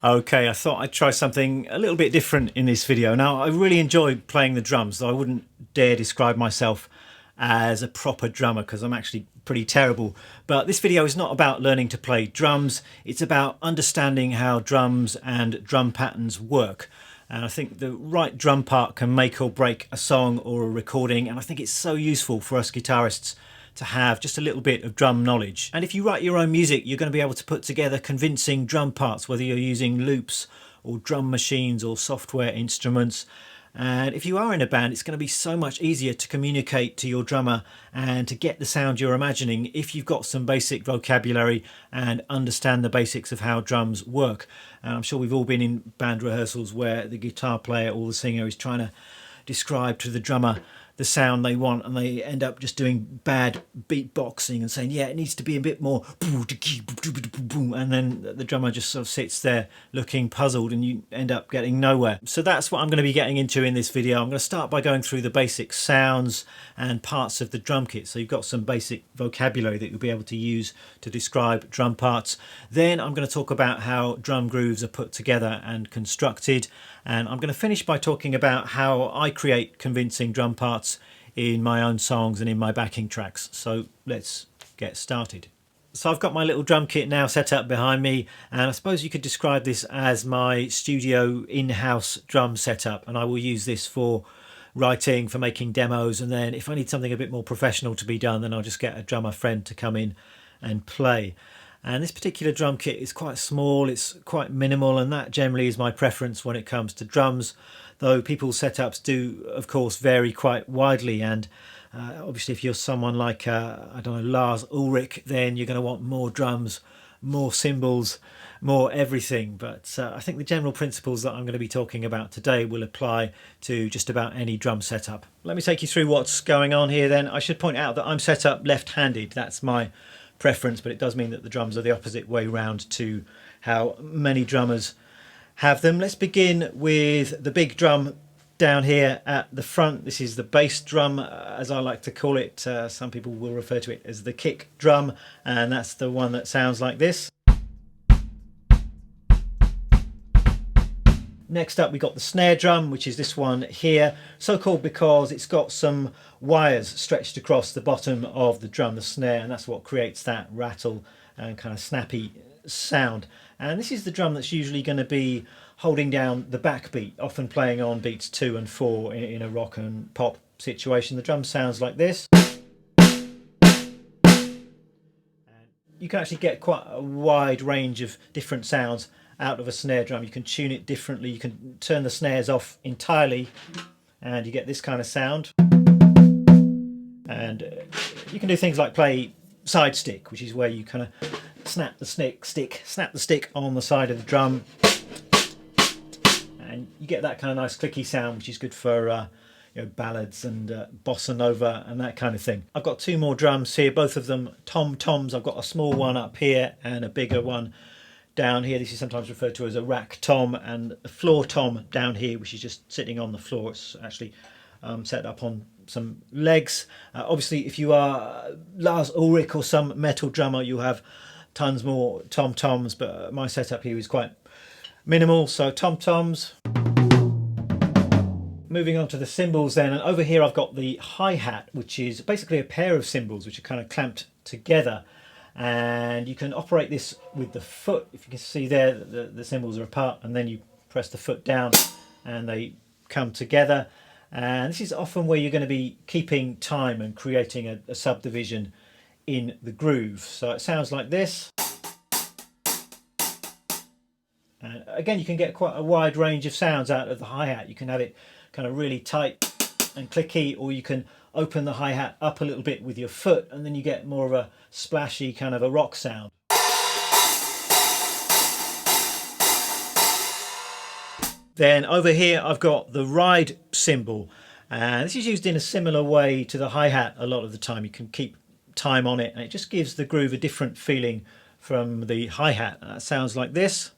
Okay, I thought I'd try something a little bit different in this video. Now, I really enjoy playing the drums, though I wouldn't dare describe myself as a proper drummer because I'm actually pretty terrible. But this video is not about learning to play drums, it's about understanding how drums and drum patterns work. And I think the right drum part can make or break a song or a recording, and I think it's so useful for us guitarists to have just a little bit of drum knowledge. And if you write your own music, you're going to be able to put together convincing drum parts, whether you're using loops or drum machines or software instruments. And if you are in a band, it's going to be so much easier to communicate to your drummer and to get the sound you're imagining if you've got some basic vocabulary and understand the basics of how drums work. And I'm sure we've all been in band rehearsals where the guitar player or the singer is trying to describe to the drummer the sound they want, and they end up just doing bad beatboxing and saying, yeah, it needs to be a bit more, and then the drummer just sort of sits there looking puzzled and you end up getting nowhere. So that's what I'm going to be getting into in this video. I'm going to start by going through the basic sounds and parts of the drum kit, so you've got some basic vocabulary that you'll be able to use to describe drum parts. Then I'm going to talk about how drum grooves are put together and constructed, and I'm going to finish by talking about how I create convincing drum parts in my own songs and in my backing tracks. So let's get started. So I've got my little drum kit now set up behind me, and I suppose you could describe this as my studio in-house drum setup, and I will use this for writing, for making demos, and then if I need something a bit more professional to be done, then I'll just get a drummer friend to come in and play. And this particular drum kit is quite small, it's quite minimal, and that generally is my preference when it comes to drums, though people's setups do of course vary quite widely. And obviously if you're someone like I don't know, Lars Ulrich, then you're going to want more drums, more cymbals, more everything. But I think the general principles that I'm going to be talking about today will apply to just about any drum setup. Let me take you through what's going on here then. I should point out that I'm set up left-handed. That's my preference, but it does mean that the drums are the opposite way round to how many drummers have them. Let's begin with the big drum down here at the front. This is the bass drum, as I like to call it. Some people will refer to it as the kick drum, and that's the one that sounds like this. Next up, we got the snare drum, which is this one here, so called because it's got some wires stretched across the bottom of the drum, the snare, and that's what creates that rattle and kind of snappy sound. And this is the drum that's usually going to be holding down the backbeat, often playing on beats 2 and 4 in a rock and pop situation. The drum sounds like this. You can actually get quite a wide range of different sounds out of a snare drum. You can tune it differently, you can turn the snares off entirely and you get this kind of sound. And you can do things like play side stick, which is where you kind of snap the stick on the side of the drum, and you get that kind of nice clicky sound, which is good for ballads and bossa nova and that kind of thing. I've got two more drums here, both of them tom-toms. I've got a small one up here and a bigger one down here. This is sometimes referred to as a rack tom, and a floor tom down here, which is just sitting on the floor. It's actually set up on some legs. Obviously, if you are Lars Ulrich or some metal drummer, you'll have tons more tom-toms, but my setup here is quite minimal, so tom-toms. Moving on to the cymbals then, and over here I've got the hi-hat, which is basically a pair of cymbals which are kind of clamped together. And you can operate this with the foot. If you can see there, the cymbals are apart, and then you press the foot down and they come together. And this is often where you're going to be keeping time and creating a subdivision in the groove. So it sounds like this. And again, you can get quite a wide range of sounds out of the hi-hat. You can have it kind of really tight and clicky, or you can open the hi-hat up a little bit with your foot, and then you get more of a splashy kind of a rock sound. Then over here I've got the ride cymbal, and this is used in a similar way to the hi-hat a lot of the time. You can keep time on it and it just gives the groove a different feeling from the hi-hat. That sounds like this.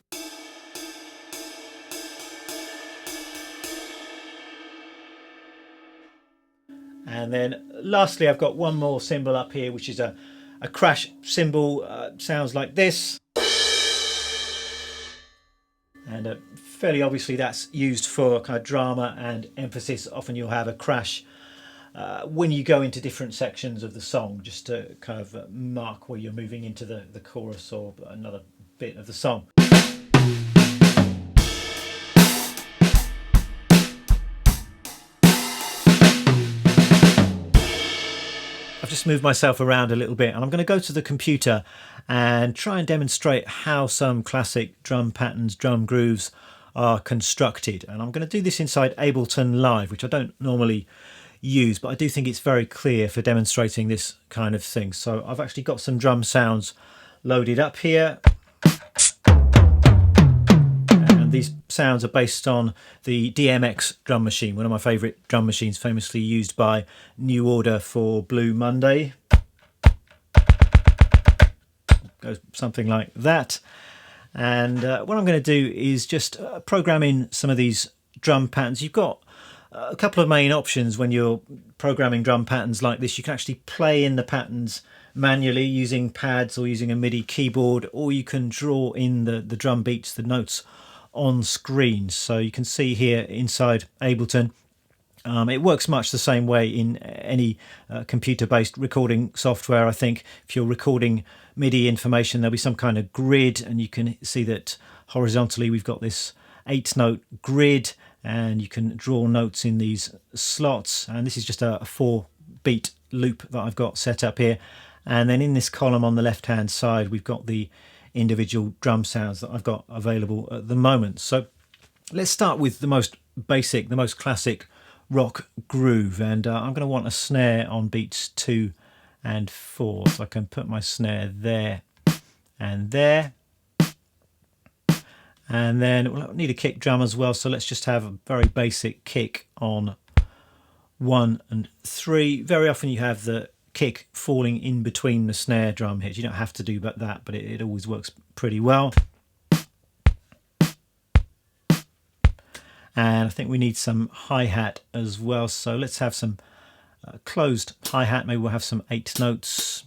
And then lastly, I've got one more cymbal up here, which is a crash cymbal. Sounds like this. And fairly obviously that's used for kind of drama and emphasis. Often you'll have a crash when you go into different sections of the song, just to kind of mark where you're moving into the chorus or another bit of the song. I've just moved myself around a little bit, and I'm going to go to the computer and try and demonstrate how some classic drum patterns, drum grooves are constructed. And I'm going to do this inside Ableton Live, which I don't normally use, but I do think it's very clear for demonstrating this kind of thing. So I've actually got some drum sounds loaded up here. These sounds are based on the DMX drum machine, one of my favourite drum machines, famously used by New Order for Blue Monday. Goes something like that. And what I'm going to do is just program in some of these drum patterns. You've got a couple of main options when you're programming drum patterns like this. You can actually play in the patterns manually using pads or using a MIDI keyboard, or you can draw in the drum beats, the notes, on screen. So you can see here inside Ableton, it works much the same way in any computer-based recording software. I think if you're recording MIDI information, there'll be some kind of grid, and you can see that horizontally we've got this 8-note grid, and you can draw notes in these slots. And this is just a 4-beat loop that I've got set up here. And then in this column on the left-hand side, we've got the individual drum sounds that I've got available at the moment. So let's start with the most basic, the most classic rock groove, and I'm going to want a snare on beats 2 and 4, so I can put my snare there and there. And then we'll need a kick drum as well, so let's just have a very basic kick on 1 and 3. Very often you have the kick falling in between the snare drum hits. You don't have to do that, but it always works pretty well. And I think we need some hi-hat as well, so let's have some closed hi-hat. Maybe we'll have some 8 notes.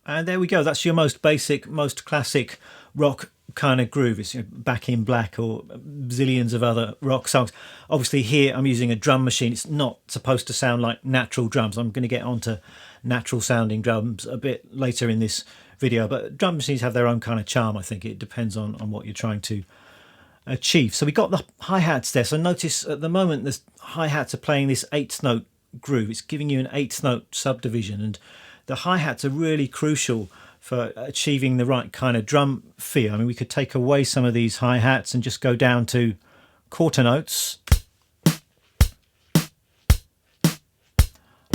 And there we go. That's your most basic, most classic rock kind of groove. It's Back in Black or zillions of other rock songs. Obviously here I'm using a drum machine. It's not supposed to sound like natural drums. I'm going to get onto natural sounding drums a bit later in this video, but drum machines have their own kind of charm. I think it depends on what you're trying to achieve. So we got the hi-hats there. So notice at the moment the hi-hats are playing this 8-note groove. It's giving you an 8-note subdivision, and the hi-hats are really crucial for achieving the right kind of drum feel. I mean, we could take away some of these hi-hats and just go down to quarter notes.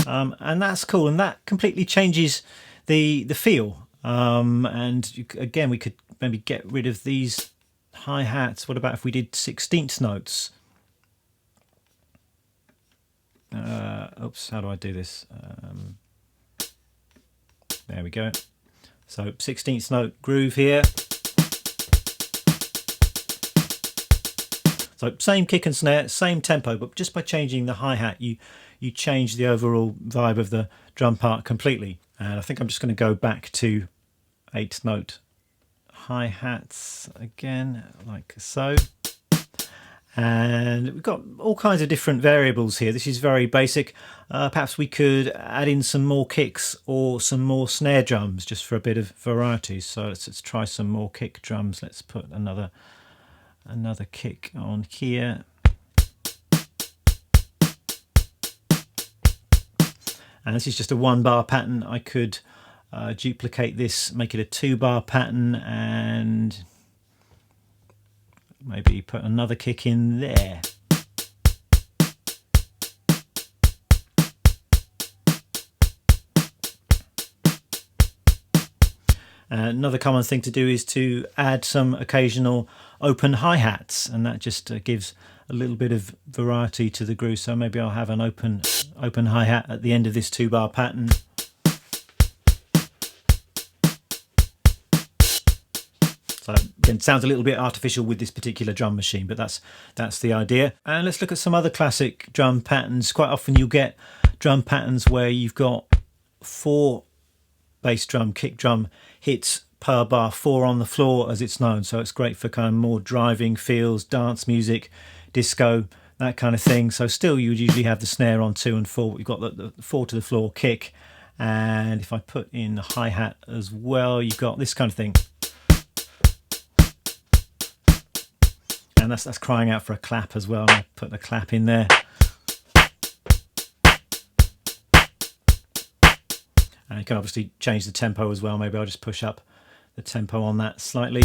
And that's cool, and that completely changes the feel. Again, we could maybe get rid of these hi-hats. What about if we did 16th notes? Oops, how do I do this? There we go. So 16th note groove here. So same kick and snare, same tempo, but just by changing the hi-hat, you change the overall vibe of the drum part completely. And I think I'm just going to go back to 8-note hi-hats again, like so. And we've got all kinds of different variables here. This is very basic. Perhaps we could add in some more kicks or some more snare drums just for a bit of variety. So let's try some more kick drums. Let's put another kick on here. And this is just a 1-bar pattern. I could duplicate this, make it a 2-bar pattern, and maybe put another kick in there. Another common thing to do is to add some occasional open hi-hats, and that just gives a little bit of variety to the groove. So maybe I'll have an open hi-hat at the end of this 2-bar pattern. So it sounds a little bit artificial with this particular drum machine, but that's the idea. And let's look at some other classic drum patterns. Quite often you'll get drum patterns where you've got 4 bass drum, kick drum hits per bar, 4 on the floor as it's known. So it's great for kind of more driving feels, dance music, disco, that kind of thing. So still you would usually have the snare on 2 and 4. We've got the 4 to the floor kick. And if I put in the hi-hat as well, you've got this kind of thing. And that's crying out for a clap as well. I put the clap in there. And you can obviously change the tempo as well. Maybe I'll just push up the tempo on that slightly.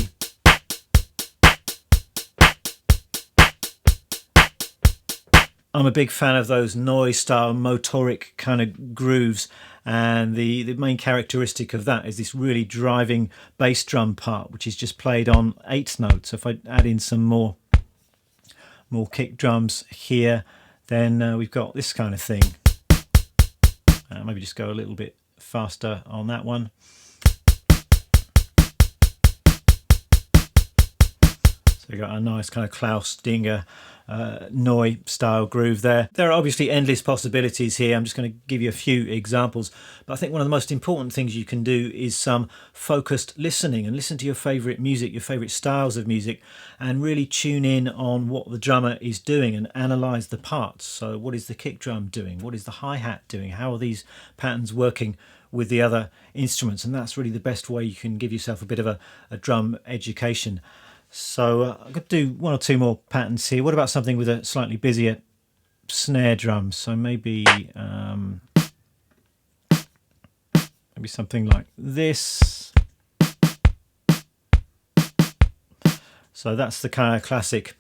I'm a big fan of those noise style motoric kind of grooves, and the main characteristic of that is this really driving bass drum part, which is just played on 8th notes. So if I add in some more kick drums here, then we've got this kind of thing. Maybe just go a little bit faster on that one. So we've got a nice kind of Klaus Dinger Neu style groove there. There are obviously endless possibilities here. I'm just going to give you a few examples, but I think one of the most important things you can do is some focused listening, and listen to your favorite music, your favorite styles of music, and really tune in on what the drummer is doing and analyze the parts. So what is the kick drum doing? What is the hi-hat doing? How are these patterns working with the other instruments? And that's really the best way you can give yourself a bit of a drum education. So I'm going to do 1 or 2 more patterns here. What about something with a slightly busier snare drum? So maybe something like this. So that's the kind of classic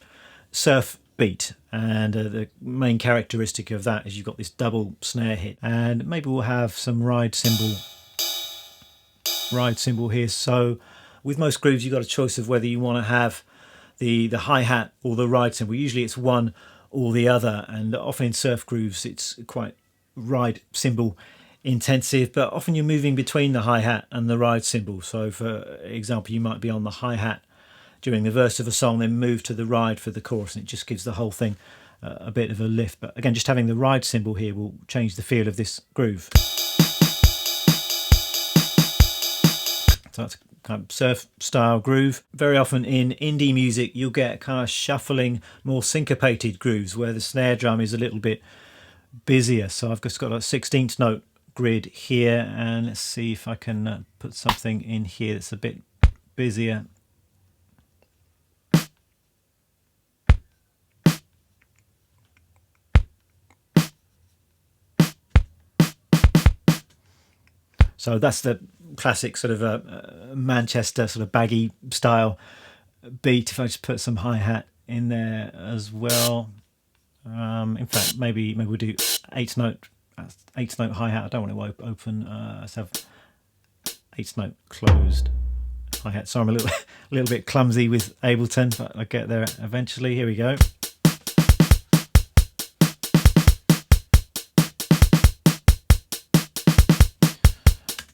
surf beat, and the main characteristic of that is you've got this double snare hit, and maybe we'll have some ride cymbal here. So with most grooves, you've got a choice of whether you want to have the hi-hat or the ride cymbal. Usually it's one or the other, and often in surf grooves it's quite ride cymbal intensive, but often you're moving between the hi-hat and the ride cymbal. So for example, you might be on the hi-hat during the verse of a song, then move to the ride for the chorus, and it just gives the whole thing a bit of a lift. But again, just having the ride cymbal here will change the feel of this groove. So that's kind of surf style groove. Very often in indie music you'll get kind of shuffling, more syncopated grooves where the snare drum is a little bit busier. So I've just got a 16th note grid here, and let's see if I can put something in here that's a bit busier. So that's the classic sort of Manchester sort of baggy style beat. If I just put some hi-hat in there as well. In fact, maybe we'll do 8th note hi-hat. I don't want to open. Let's have 8th note closed hi-hat. So I'm a little bit clumsy with Ableton, but I'll get there eventually. Here we go.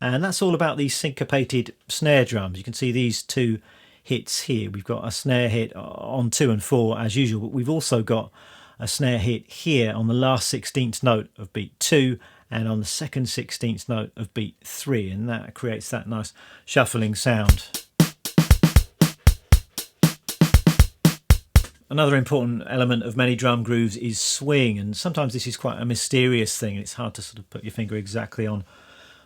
And that's all about these syncopated snare drums. You can see these 2 hits here. We've got a snare hit on 2 and 4 as usual, but we've also got a snare hit here on the last 16th note of beat 2 and on the second 16th note of beat 3, and that creates that nice shuffling sound. Another important element of many drum grooves is swing, and sometimes this is quite a mysterious thing. It's hard to sort of put your finger exactly on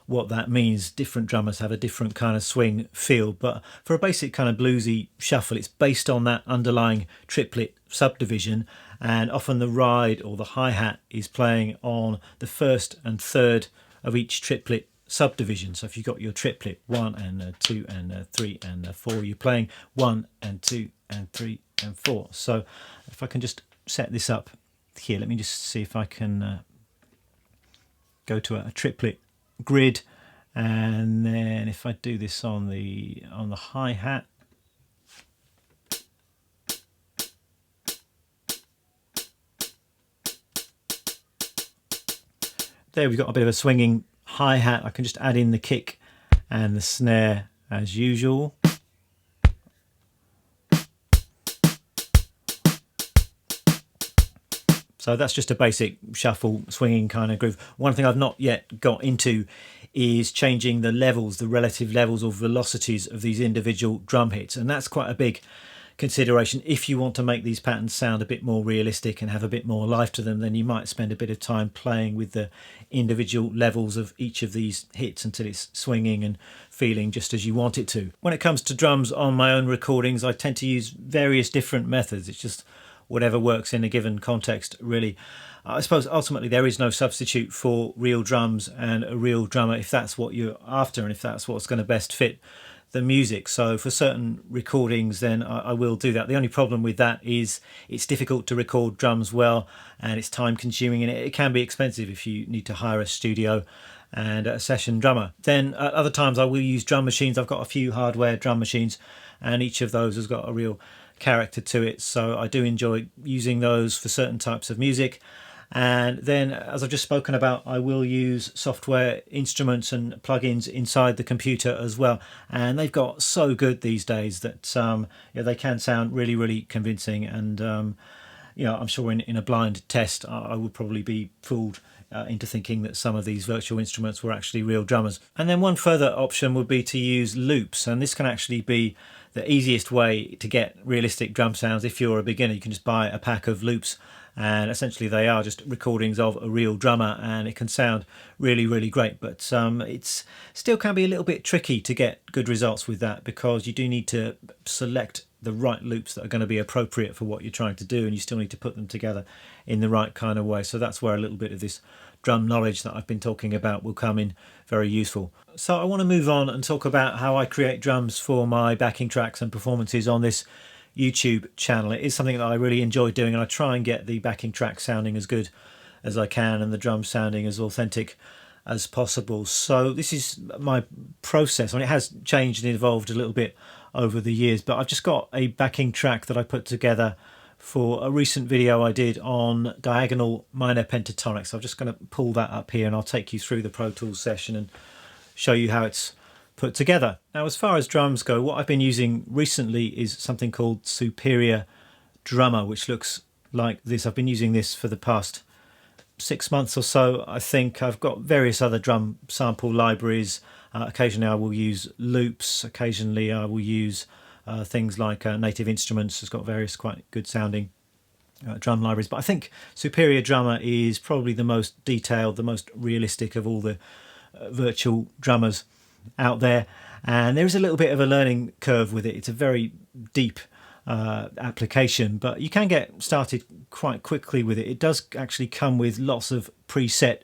what that means. Different drummers have a different kind of swing feel, but for a basic kind of bluesy shuffle, it's based on that underlying triplet subdivision, and often the ride or the hi-hat is playing on the 1st and 3rd of each triplet subdivision. So if you've got your triplet 1 and 2 and 3 and 4, you're playing 1 and 2 and 3 and 4. So if I can just set this up here, let me just see if I can go to a triplet grid, and then if I do this on the hi-hat, there we've got a bit of a swinging hi-hat. I can just add in the kick and the snare as usual. So that's just a basic shuffle swinging kind of groove. One thing I've not yet got into is changing the levels, the relative levels or velocities of these individual drum hits. And that's quite a big consideration. If you want to make these patterns sound a bit more realistic and have a bit more life to them, then you might spend a bit of time playing with the individual levels of each of these hits until it's swinging and feeling just as you want it to. When it comes to drums on my own recordings, I tend to use various different methods. It's just whatever works in a given context, really. I suppose ultimately there is no substitute for real drums and a real drummer if that's what you're after and if that's what's going to best fit the music. So for certain recordings, then I will do that. The only problem with that is it's difficult to record drums well, and it's time consuming, and it can be expensive if you need to hire a studio and a session drummer. Then at other times I will use drum machines. I've got a few hardware drum machines, and each of those has got a real character to it, so I do enjoy using those for certain types of music. And then, as I've just spoken about, I will use software instruments and plugins inside the computer as well. And they've got so good these days that they can sound really, really convincing. And I'm sure in a blind test, I would probably be fooled into thinking that some of these virtual instruments were actually real drummers. And then one further option would be to use loops, and this can actually be the easiest way to get realistic drum sounds. If you're a beginner, you can just buy a pack of loops, and essentially they are just recordings of a real drummer, and it can sound really, really great. But it's still can be a little bit tricky to get good results with that, because you do need to select the right loops that are going to be appropriate for what you're trying to do, and you still need to put them together in the right kind of way. So that's where a little bit of this drum knowledge that I've been talking about will come in very useful. So I want to move on and talk about how I create drums for my backing tracks and performances on this YouTube channel. It is something that I really enjoy doing, and I try and get the backing track sounding as good as I can and the drums sounding as authentic as possible. So this is my process. I mean, it has changed and evolved a little bit over the years, but I've just got a backing track that I put together for a recent video I did on diagonal minor pentatonics. So I'm just going to pull that up here, and I'll take you through the Pro Tools session and show you how it's put together. Now, as far as drums go, what I've been using recently is something called Superior Drummer, which looks like this. I've been using this for the past 6 months or so. I think I've got various other drum sample libraries. Occasionally I will use loops. Occasionally I will use things like Native Instruments has got various quite good sounding drum libraries. But I think Superior Drummer is probably the most detailed, the most realistic of all the virtual drummers out there. And there is a little bit of a learning curve with it. It's a very deep application, but you can get started quite quickly with it. It does actually come with lots of preset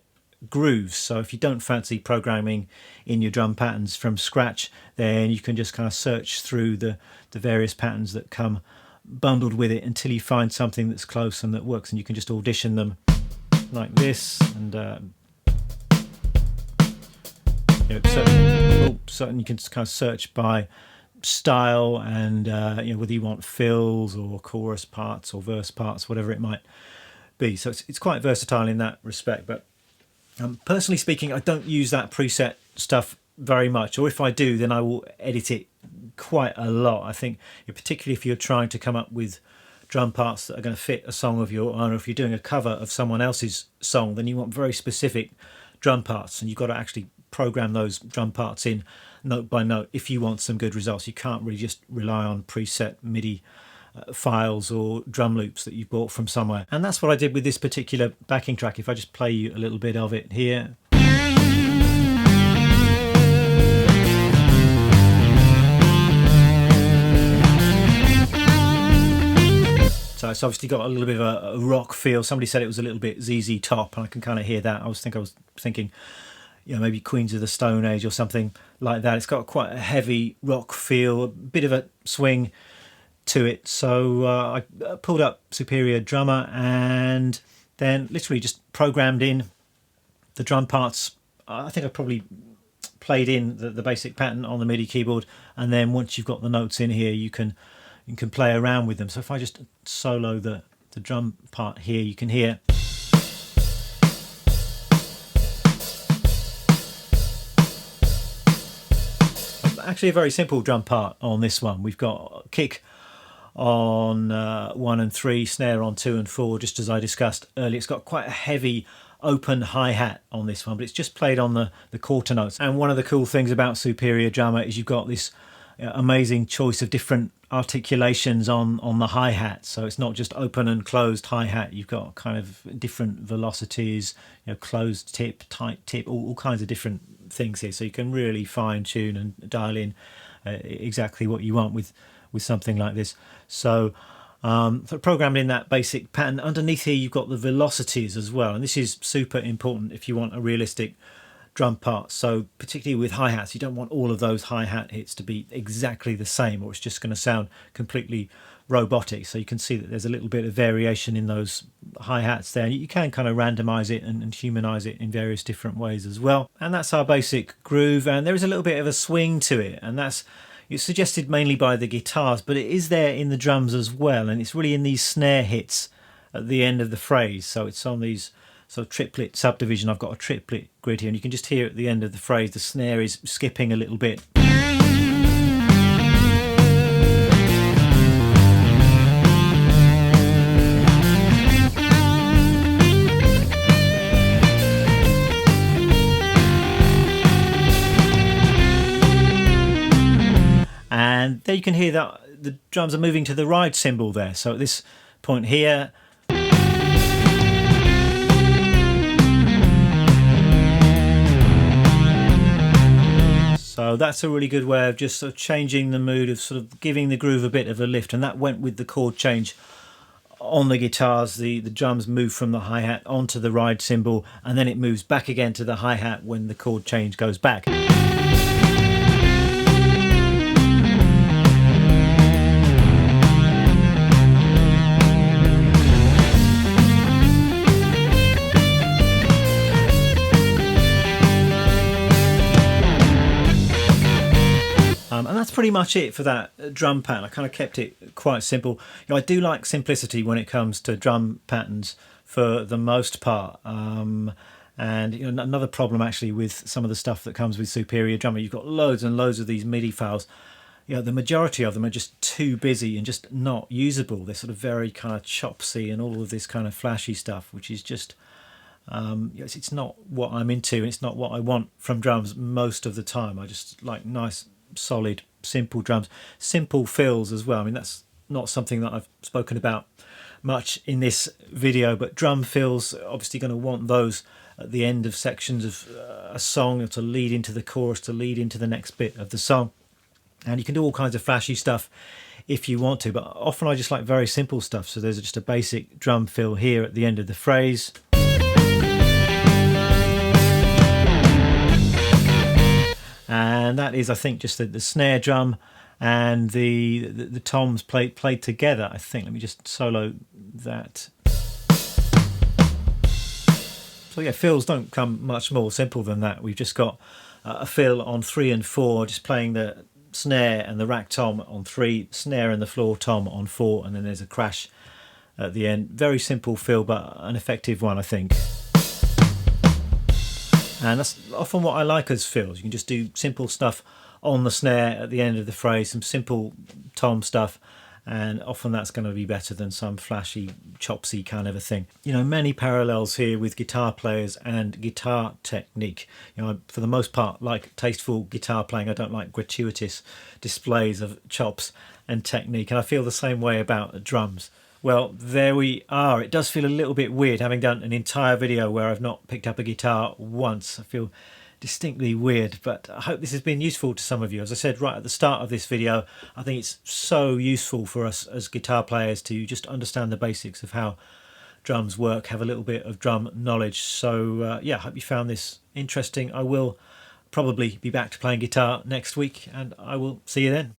grooves, so if you don't fancy programming in your drum patterns from scratch, then you can just kind of search through the various patterns that come bundled with it until you find something that's close and that works, and you can just audition them like this. And certain you can kind of search by style and whether you want fills or chorus parts or verse parts, whatever it might be. So it's quite versatile in that respect. But personally speaking, I don't use that preset stuff very much, or if I do, then I will edit it quite a lot. I think particularly if you're trying to come up with drum parts that are going to fit a song of your own, or if you're doing a cover of someone else's song, then you want very specific drum parts, and you've got to actually program those drum parts in note by note if you want some good results. You can't really just rely on preset MIDI files or drum loops that you've bought from somewhere. And that's what I did with this particular backing track. If I just play you a little bit of it here. So it's obviously got a little bit of a rock feel. Somebody said it was a little bit ZZ Top, and I can kind of hear that. I was thinking maybe Queens of the Stone Age or something like that. It's got quite a heavy rock feel, a bit of a swing to it. So I pulled up Superior Drummer and then literally just programmed in the drum parts. I think I probably played in the basic pattern on the MIDI keyboard, and then once you've got the notes in here, you can play around with them. So if I just solo the drum part here, you can hear actually a very simple drum part on this one. We've got a kick on 1 and 3, snare on 2 and 4, just as I discussed earlier. It's got quite a heavy open hi-hat on this one, but it's just played on the quarter notes. And one of the cool things about Superior Drummer is you've got this amazing choice of different articulations on the hi-hat. So it's not just open and closed hi-hat, you've got kind of different velocities, closed tip, tight tip, all kinds of different things here. So you can really fine tune and dial in exactly what you want with something like this. So programmed in that basic pattern. Underneath here you've got the velocities as well, and this is super important if you want a realistic drum part. So particularly with hi-hats, you don't want all of those hi-hat hits to be exactly the same, or it's just going to sound completely robotic. So you can see that there's a little bit of variation in those hi-hats there. You can kind of randomize it and humanize it in various different ways as well. And that's our basic groove, and there is a little bit of a swing to it, and it's suggested mainly by the guitars, but it is there in the drums as well, and it's really in these snare hits at the end of the phrase. So it's on these sort of triplet subdivision. I've got a triplet grid here, and you can just hear at the end of the phrase the snare is skipping a little bit. And there you can hear that the drums are moving to the ride cymbal there. So at this point here, so that's a really good way of just sort of changing the mood, of sort of giving the groove a bit of a lift. And that went with the chord change on the guitars. The drums move from the hi-hat onto the ride cymbal, and then it moves back again to the hi-hat when the chord change goes back. And that's pretty much it for that drum pattern. I kind of kept it quite simple. I do like simplicity when it comes to drum patterns for the most part. And another problem actually with some of the stuff that comes with Superior Drummer, you've got loads and loads of these MIDI files. The majority of them are just too busy and just not usable. They're sort of very kind of chopsy and all of this kind of flashy stuff, which is just it's not what I'm into, and it's not what I want from drums most of the time. I just like nice, solid, simple drums, simple fills as well. I mean, that's not something that I've spoken about much in this video, but drum fills, obviously going to want those at the end of sections of a song, to lead into the chorus, to lead into the next bit of the song. And you can do all kinds of flashy stuff if you want to, but often I just like very simple stuff. So there's just a basic drum fill here at the end of the phrase. And that is, I think, just the snare drum and the toms played together, I think. Let me just solo that. So yeah, fills don't come much more simple than that. We've just got a fill on 3 and 4, just playing the snare and the rack tom on 3, snare and the floor tom on 4, and then there's a crash at the end. Very simple fill, but an effective one, I think. And that's often what I like as fills. You can just do simple stuff on the snare at the end of the phrase, some simple tom stuff, and often that's going to be better than some flashy, chopsy kind of a thing. Many parallels here with guitar players and guitar technique. For the most part, like tasteful guitar playing. I don't like gratuitous displays of chops and technique, and I feel the same way about drums. Well, there we are. It does feel a little bit weird having done an entire video where I've not picked up a guitar once. I feel distinctly weird, but I hope this has been useful to some of you. As I said right at the start of this video, I think it's so useful for us as guitar players to just understand the basics of how drums work, have a little bit of drum knowledge. So yeah, I hope you found this interesting. I will probably be back to playing guitar next week, and I will see you then.